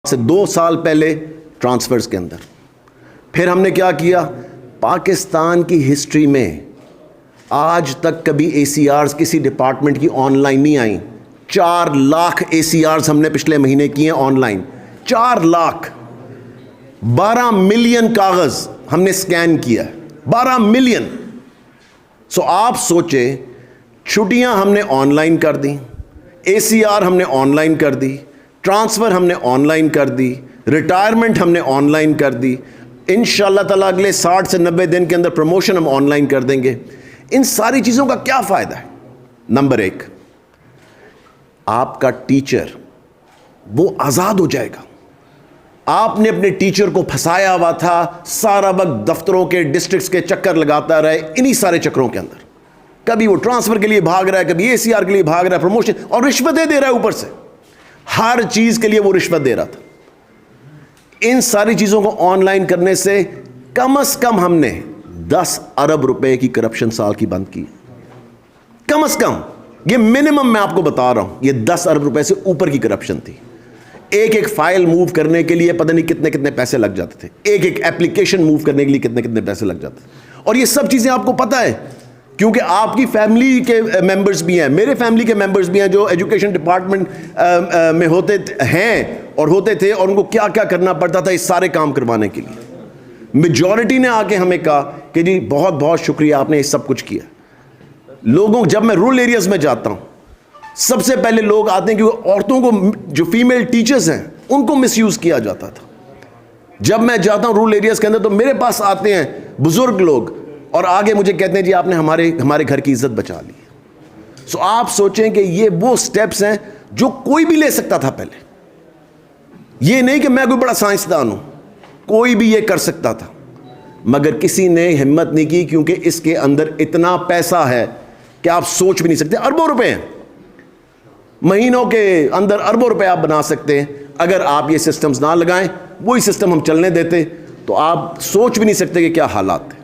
سے 2 سال پہلے ٹرانسفرز کے اندر. پھر ہم نے کیا کیا؟ پاکستان کی ہسٹری میں آج تک کبھی اے سی آرز کسی ڈپارٹمنٹ کی آن لائن نہیں آئیں. 4 لاکھ اے سی آرز ہم نے پچھلے مہینے کیے ہیں آن لائن. 4 لاکھ. 12 ملین کاغذ ہم نے سکین کیا ہے. 12 ملین. سو آپ سوچیں، چھٹیاں ہم نے آن لائن کر دیں، اے سی آر ہم نے آن لائن کر دی، ٹرانسفر ہم نے آن لائن کر دی، ریٹائرمنٹ ہم نے آن لائن کر دی. انشاءاللہ تعالیٰ اگلے 60 سے 90 دن کے اندر پروموشن ہم آن لائن کر دیں گے. ان ساری چیزوں کا کیا فائدہ ہے؟ نمبر 1، آپ کا ٹیچر وہ آزاد ہو جائے گا. آپ نے اپنے ٹیچر کو پھنسایا ہوا تھا، سارا وقت دفتروں کے ڈسٹرکٹس کے چکر لگاتا رہے، انہی سارے چکروں کے اندر کبھی وہ ٹرانسفر کے لیے بھاگ رہا ہے، کبھی اے سی آر کے لیے بھاگ رہا ہے، پروموشن، اور رشوتیں دے رہا ہے اوپر سے. ہر چیز کے لیے وہ رشوت دے رہا تھا. ان ساری چیزوں کو آن لائن کرنے سے کم از کم ہم نے 10 ارب روپے کی کرپشن سال کی بند کی. کم از کم، یہ منیمم میں آپ کو بتا رہا ہوں، یہ 10 ارب روپے سے اوپر کی کرپشن تھی. ایک فائل موو کرنے کے لیے پتہ نہیں کتنے پیسے لگ جاتے تھے. ایک ایپلیکیشن موو کرنے کے لیے کتنے پیسے لگ جاتے تھے. اور یہ سب چیزیں آپ کو پتہ ہے کیونکہ آپ کی فیملی کے ممبرز بھی ہیں، میرے فیملی کے ممبرز بھی ہیں جو ایجوکیشن ڈپارٹمنٹ میں ہوتے ہیں اور ہوتے تھے، اور ان کو کیا کیا کرنا پڑتا تھا اس سارے کام کروانے کے لیے. میجورٹی نے آ کے ہمیں کہا کہ جی بہت بہت شکریہ، آپ نے یہ سب کچھ کیا. لوگوں، جب میں رورل ایریاز میں جاتا ہوں، سب سے پہلے لوگ آتے ہیں کہ عورتوں کو، جو فیمیل ٹیچرز ہیں ان کو مس یوز کیا جاتا تھا. جب میں جاتا ہوں رورل ایریاز کے اندر تو میرے پاس آتے ہیں بزرگ لوگ اور آگے مجھے کہتے ہیں جی آپ نے ہمارے گھر کی عزت بچا لی. سو آپ سوچیں کہ یہ وہ سٹیپس ہیں جو کوئی بھی لے سکتا تھا پہلے. یہ نہیں کہ میں کوئی بڑا سائنسدان ہوں، کوئی بھی یہ کر سکتا تھا، مگر کسی نے ہمت نہیں کی، کیونکہ اس کے اندر اتنا پیسہ ہے کہ آپ سوچ بھی نہیں سکتے. اربوں روپے ہیں، مہینوں کے اندر اربوں روپے آپ بنا سکتے ہیں. اگر آپ یہ سسٹمز نہ لگائیں، وہی سسٹم ہم چلنے دیتے تو آپ سوچ بھی نہیں سکتے کہ کیا حالات.